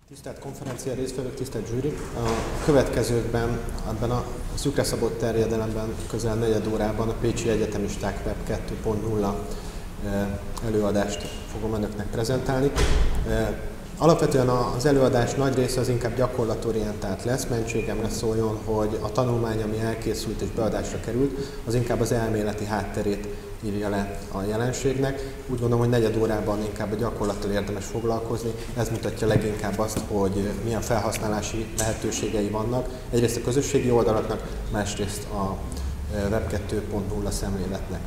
Tisztelt konferencia résztvevők, tisztelt zsűri! A következőkben, ebben a szűkre szabott terjedelemben közel negyed órában a Pécsi Egyetemisták Web 2.0 előadást fogom önöknek prezentálni. Alapvetően az előadás nagy része az inkább gyakorlatorientált lesz, mentségemre szóljon, hogy a tanulmány, ami elkészült és beadásra került, az inkább az elméleti hátterét írja le a jelenségnek. Úgy gondolom, hogy negyed órában inkább a gyakorlattal érdemes foglalkozni. Ez mutatja leginkább azt, hogy milyen felhasználási lehetőségei vannak. Egyrészt a közösségi oldalaknak, másrészt a Web 2.0 szemléletnek.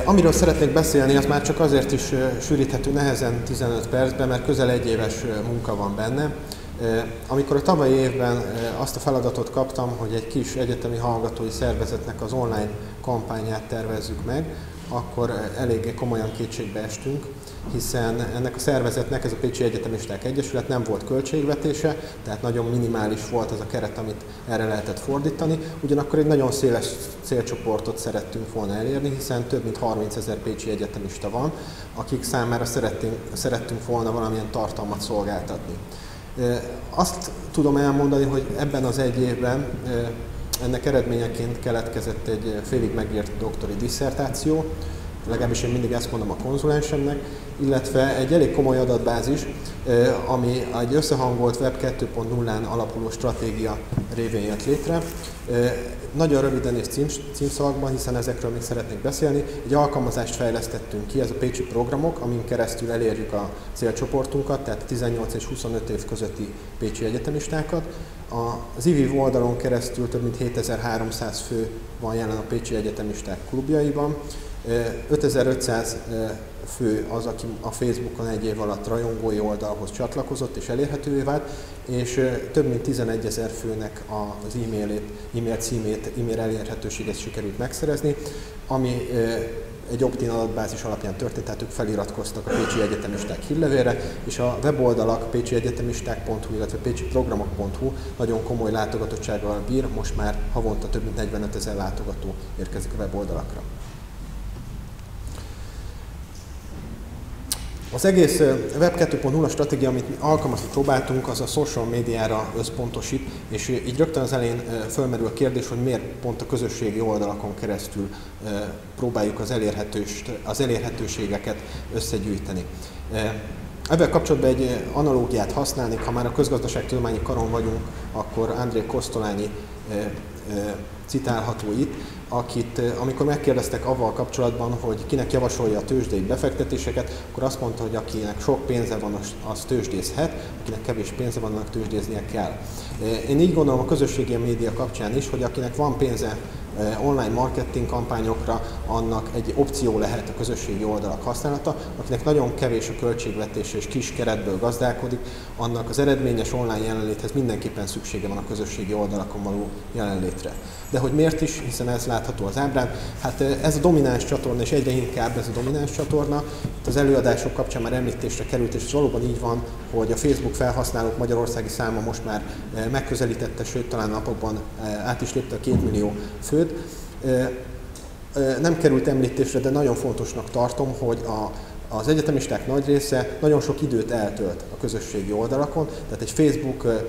Amiről szeretnék beszélni, az már csak azért is sűríthető nehezen 15 percben, mert közel egy éves munka van benne. Amikor a tavalyi évben azt a feladatot kaptam, hogy egy kis egyetemi hallgatói szervezetnek az online kampányát tervezzük meg, akkor eléggé komolyan kétségbe estünk, hiszen ennek a szervezetnek, ez a Pécsi Egyetemisták Egyesület, nem volt költségvetése, tehát nagyon minimális volt az a keret, amit erre lehetett fordítani. Ugyanakkor egy nagyon széles célcsoportot szerettünk volna elérni, hiszen több mint 30 000 pécsi egyetemista van, akik számára szerettünk volna valamilyen tartalmat szolgáltatni. Azt tudom elmondani, hogy ebben az egy évben ennek eredményeként keletkezett egy félig megírt doktori disszertáció, legalábbis én mindig ezt mondom a konzulensemnek, illetve egy elég komoly adatbázis, ami egy összehangolt Web 2.0-án alapuló stratégia révén jött létre. Nagyon röviden és címszavakban, hiszen ezekről még szeretnék beszélni. Egy alkalmazást fejlesztettünk ki, ez a pécsi programok, amin keresztül elérjük a célcsoportunkat, tehát 18 és 25 év közötti pécsi egyetemistákat. Az IVIV oldalon keresztül több mint 7300 fő van jelen a pécsi egyetemisták klubjaiban. 5500 fő az, aki a Facebookon egy év alatt rajongói oldalhoz csatlakozott és elérhetővé vált, és több mint 11 000 főnek az e-mail címét, e-mail elérhetőséget sikerült megszerezni, ami egy opt-in adatbázis alapján történt, tehát ők feliratkoztak a Pécsi Egyetemisták hírlevélre, és a weboldalak pécsiegyetemisták.hu, illetve pécsiprogramok.hu nagyon komoly látogatottsággal bír, most már havonta több mint 45 000 látogató érkezik a weboldalakra. Az egész Web 2.0 stratégia, amit alkalmazni próbáltunk, az a social médiára összpontosít, és így rögtön az elején fölmerül a kérdés, hogy miért pont a közösségi oldalakon keresztül próbáljuk az elérhetőségeket összegyűjteni. Ebben kapcsolatban egy analógiát használnék, ha már a közgazdaságtudományi karon vagyunk, akkor André Kostolányi citálható itt, akit amikor megkérdeztek avval kapcsolatban, hogy kinek javasolja a tőzsdei befektetéseket, akkor azt mondta, hogy akinek sok pénze van, az tőzsdézhet, akinek kevés pénze van, annak tőzsdéznie kell. Én így gondolom a közösségi média kapcsán is, hogy akinek van pénze online marketing kampányokra, annak egy opció lehet a közösségi oldalak használata, akinek nagyon kevés a költségvetése és kis keretből gazdálkodik, annak az eredményes online jelenléthez mindenképpen szüksége van a közösségi oldalakon való jelenlétre. De hogy miért is, hiszen ez látható az ábrán, hát ez a domináns csatorna, és egyre inkább ez a domináns csatorna. Itt az előadások kapcsán már említésre került, és valóban így van, hogy a Facebook felhasználók magyarországi száma most már megközelítette, sőt talán napokban át is lépte a 2 millió főt. Nem került említésre, de nagyon fontosnak tartom, hogy az egyetemisták nagy része nagyon sok időt eltölt a közösségi oldalakon, tehát egy Facebook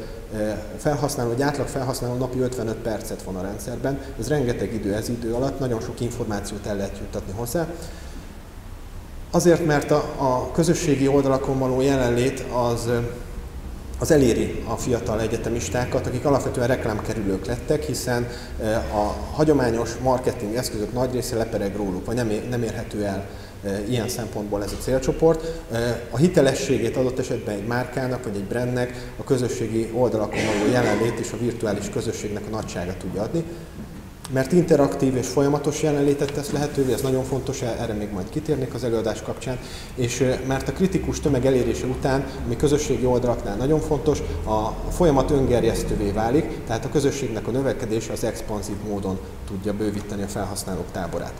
felhasználó, egy átlag felhasználó napi 55 percet van a rendszerben, ez rengeteg idő, ez idő alatt nagyon sok információt el lehet juttatni hozzá. Azért, mert a közösségi oldalakon való jelenlét az eléri a fiatal egyetemistákat, akik alapvetően reklámkerülők lettek, hiszen a hagyományos marketing eszközök nagy része lepereg róluk, vagy nem érhető el ilyen szempontból ez a célcsoport. A hitelességét adott esetben egy márkának vagy egy brandnek a közösségi oldalakon való jelenlét és a virtuális közösségnek a nagysága tudja adni. Mert interaktív és folyamatos jelenlétet tesz lehetővé, ez nagyon fontos, erre még majd kitérnék az előadás kapcsán, és mert a kritikus tömeg elérése után, ami közösségi oldalaknál nagyon fontos, a folyamat öngerjesztővé válik, tehát a közösségnek a növekedése az expanzív módon tudja bővíteni a felhasználók táborát.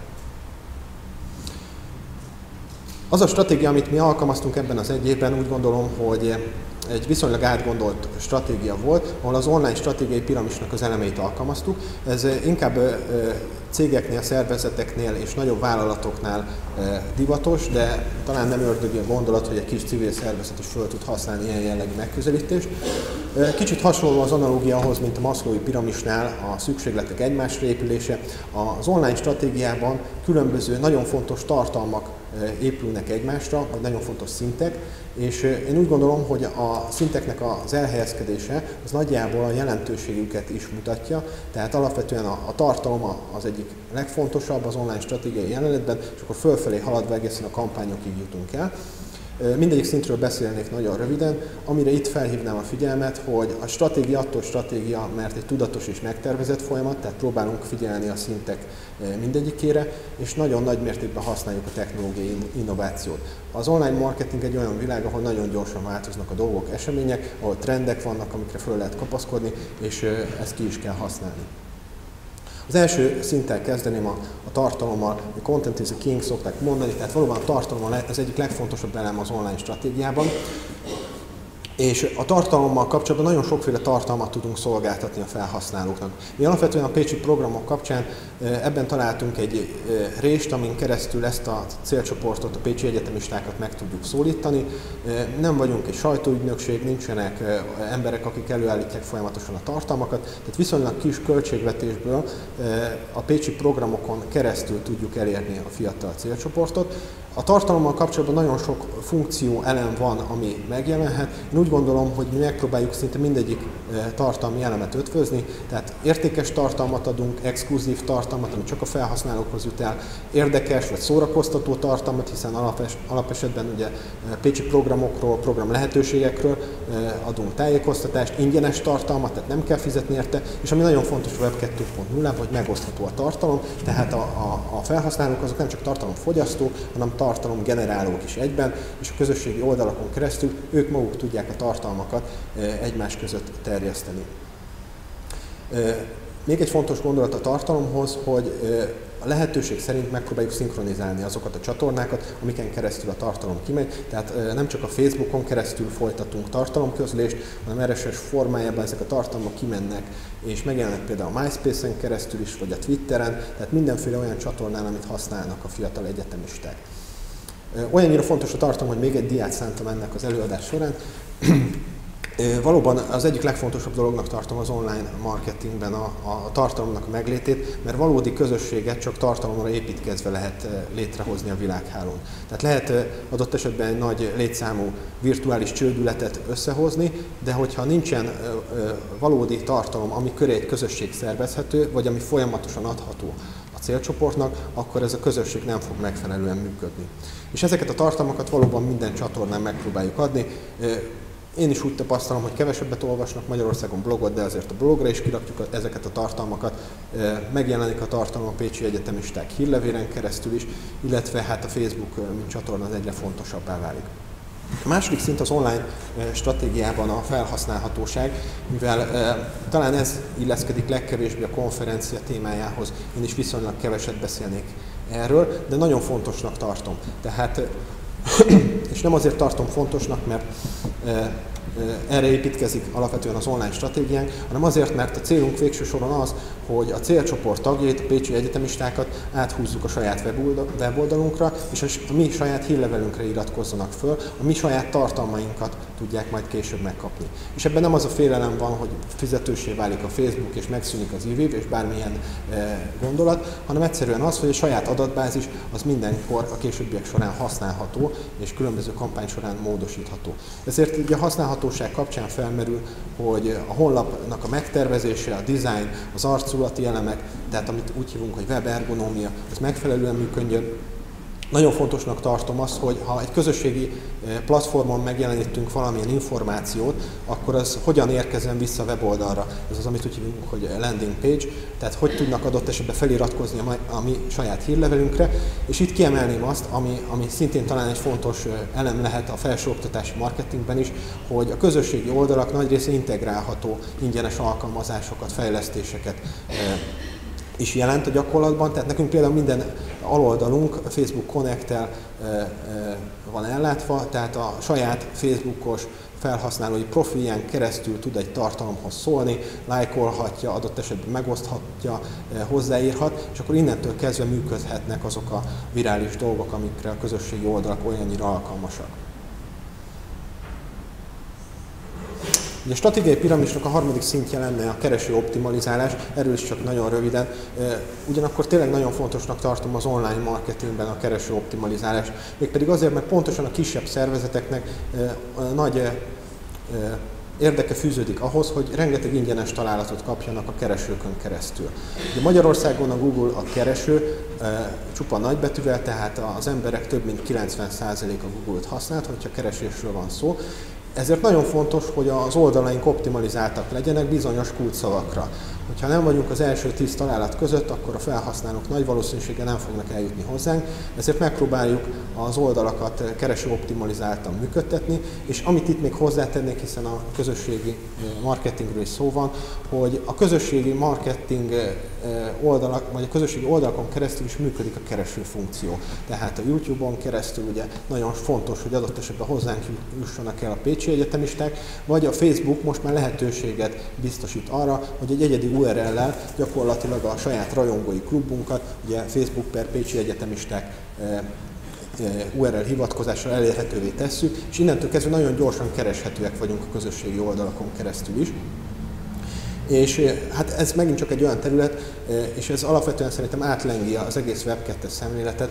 Az a stratégia, amit mi alkalmaztunk ebben az egy évben, úgy gondolom, hogy egy viszonylag átgondolt stratégia volt, ahol az online stratégiai piramisnak az elemeit alkalmaztuk. Ez inkább cégeknél, szervezeteknél és nagyobb vállalatoknál divatos, de talán nem ördögi a gondolat, hogy egy kis civil szervezet is föl tud használni ilyen jellegű megközelítést. Kicsit hasonló az analógia ahhoz, mint a Maslow'i piramisnál a szükségletek egymásra épülése. Az online stratégiában különböző nagyon fontos tartalmak épülnek egymásra, vagy nagyon fontos szintek, és én úgy gondolom, hogy a szinteknek az elhelyezkedése az nagyjából a jelentőségüket is mutatja, tehát alapvetően a tartalom az egyik legfontosabb az online stratégiai jelenetben, és akkor fölfelé haladva egészen a kampányokig jutunk el. Mindegyik szintről beszélnék nagyon röviden, amire itt felhívnám a figyelmet, hogy a stratégia attól stratégia, mert egy tudatos és megtervezett folyamat, tehát próbálunk figyelni a szintek mindegyikére, és nagyon nagy mértékben használjuk a technológiai innovációt. Az online marketing egy olyan világ, ahol nagyon gyorsan változnak a dolgok, események, ahol trendek vannak, amikre föl lehet kapaszkodni, és ezt ki is kell használni. Az első szinttel kezdeném a tartalommal, a content is a king szokták mondani, tehát valóban a tartalom az egyik legfontosabb elem az online stratégiában. És a tartalommal kapcsolatban nagyon sokféle tartalmat tudunk szolgáltatni a felhasználóknak. Mi alapvetően a Pécsi programok kapcsán ebben találtunk egy rést, amin keresztül ezt a célcsoportot, a pécsi egyetemistákat meg tudjuk szólítani. Nem vagyunk egy sajtóügynökség, nincsenek emberek, akik előállítják folyamatosan a tartalmakat, tehát viszonylag kis költségvetésből a pécsi programokon keresztül tudjuk elérni a fiatal célcsoportot. A tartalommal kapcsolatban nagyon sok funkció elem van, ami megjelenhet. Én úgy gondolom, hogy mi megpróbáljuk szinte mindegyik tartalmi elemet ötvözni, tehát értékes tartalmat adunk, exkluzív tartalmat, ami csak a felhasználókhoz jut el, érdekes vagy szórakoztató tartalmat, hiszen alapesetben ugye pécsi programokról, program lehetőségekről adunk tájékoztatást, ingyenes tartalmat, tehát nem kell fizetni érte, és ami nagyon fontos a Web 2.0-ban, hogy megosztható a tartalom, tehát a felhasználók azok nem csak tartalomfogyasztók, hanem tartalomgenerálók is egyben, és a közösségi oldalakon keresztül ők maguk tudják a tartalmakat egymás között terjeszteni. Még egy fontos gondolat a tartalomhoz, hogy a lehetőség szerint megpróbáljuk szinkronizálni azokat a csatornákat, amiken keresztül a tartalom kimegy. Tehát nem csak a Facebookon keresztül folytatunk tartalomközlést, hanem RSS formájában ezek a tartalmak kimennek, és megjelennek például a MySpace-en keresztül is, vagy a Twitteren, tehát mindenféle olyan csatornán, amit használnak a fiatal egyetemisták. Olyannyira fontos a tartalom, hogy még egy diát szántam ennek az előadás során. Valóban az egyik legfontosabb dolognak tartom az online marketingben a tartalomnak a meglétét, mert valódi közösséget csak tartalomra építkezve lehet létrehozni a világhálón. Tehát lehet adott esetben egy nagy létszámú virtuális csődületet összehozni, de hogyha nincsen valódi tartalom, ami köré egy közösség szervezhető, vagy ami folyamatosan adható a célcsoportnak, akkor ez a közösség nem fog megfelelően működni. És ezeket a tartalmakat valóban minden csatornán megpróbáljuk adni. Én is úgy tapasztalom, hogy kevesebbet olvasnak Magyarországon blogot, de azért a blogra is kirakjuk ezeket a tartalmakat. Megjelenik a tartalom a pécsi egyetemisták hírlevélen keresztül is, illetve hát a Facebook csatorna az egyre fontosabbá válik. A második szint az online stratégiában a felhasználhatóság, mivel talán ez illeszkedik legkevésbé a konferencia témájához, én is viszonylag keveset beszélnék erről, de nagyon fontosnak tartom. Tehát, és nem azért tartom fontosnak, mert erre építkezik alapvetően az online stratégiánk, hanem azért, mert a célunk végső soron az, hogy a célcsoport tagjait, a pécsi egyetemistákat áthúzzuk a saját weboldalunkra, és a mi saját hírlevelünkre iratkozzanak föl, a mi saját tartalmainkat tudják majd később megkapni. És ebben nem az a félelem van, hogy fizetőssé válik a Facebook, és megszűnik az e-web, és bármilyen gondolat, hanem egyszerűen az, hogy a saját adatbázis az mindenkor a későbbiek során használható, és különböző kampány során módosítható. Ezért ugye a használhatóság kapcsán felmerül, hogy a honlapnak a megtervezése, a design, az arculati elemek, tehát amit úgy hívunk, hogy web ergonómia, az megfelelően működjön. Nagyon fontosnak tartom azt, hogy ha egy közösségi platformon megjelenítünk valamilyen információt, akkor az hogyan érkezzen vissza a weboldalra. Ez az, amit úgy hívunk, hogy landing page, tehát hogy tudnak adott esetben feliratkozni a mi saját hírlevelünkre. És itt kiemelném azt, ami szintén talán egy fontos elem lehet a felsőoktatási marketingben is, hogy a közösségi oldalak nagy része integrálható ingyenes alkalmazásokat, fejlesztéseket is jelent a gyakorlatban, tehát nekünk például minden aloldalunk a Facebook Connect-tel van ellátva, tehát a saját Facebookos felhasználói profilján keresztül tud egy tartalomhoz szólni, lájkolhatja, adott esetben megoszthatja, hozzáírhat, és akkor innentől kezdve működhetnek azok a virális dolgok, amikre a közösségi oldalak olyannyira alkalmasak. Ugye a stratégiai piramisnak a harmadik szintje lenne a kereső optimalizálás, erről is csak nagyon röviden. Ugyanakkor tényleg nagyon fontosnak tartom az online marketingben a kereső optimalizálás, mégpedig azért, mert pontosan a kisebb szervezeteknek nagy érdeke fűződik ahhoz, hogy rengeteg ingyenes találatot kapjanak a keresőkön keresztül. Ugye Magyarországon a Google a kereső csupa nagybetűvel, tehát az emberek több mint 90%-a Google-t használt, hogyha keresésről van szó. Ezért nagyon fontos, hogy az oldalaink optimalizáltak legyenek bizonyos kulcsszavakra. Hogyha nem vagyunk az első 10 találat között, akkor a felhasználók nagy valószínűséggel nem fognak eljutni hozzánk, ezért megpróbáljuk az oldalakat kereső optimalizáltan működtetni, és amit itt még hozzátennék, hiszen a közösségi marketingről is szó van, hogy a közösségi marketing oldalak, vagy a közösségi oldalakon keresztül is működik a kereső funkció. Tehát a YouTube-on keresztül ugye nagyon fontos, hogy adott esetben hozzánk jussanak el a pécsi egyetemisták, vagy a Facebook most már lehetőséget biztosít arra, hogy egy egyedi URL-lel gyakorlatilag a saját rajongói klubunkat, ugye Facebook per pécsi egyetemisták URL hivatkozással elérhetővé tesszük, és innentől kezdve nagyon gyorsan kereshetőek vagyunk a közösségi oldalakon keresztül is. És hát ez megint csak egy olyan terület, és ez alapvetően szerintem átlengi az egész Web2-es szemléletet,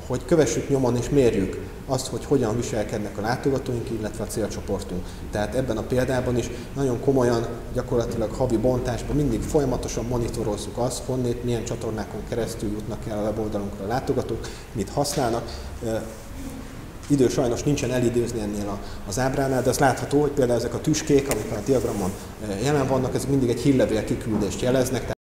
hogy kövessük nyomon és mérjük azt, hogy hogyan viselkednek a látogatóink, illetve a célcsoportunk. Tehát ebben a példában is nagyon komolyan, gyakorlatilag havi bontásban mindig folyamatosan monitorozzuk azt, honnét, milyen csatornákon keresztül jutnak el a weboldalunkra a látogatók, mit használnak. Idő sajnos nincsen elidőzni ennél az ábránál, de az látható, hogy például ezek a tüskék, amik a diagramon jelen vannak, ezek mindig egy hírlevél kiküldést jeleznek.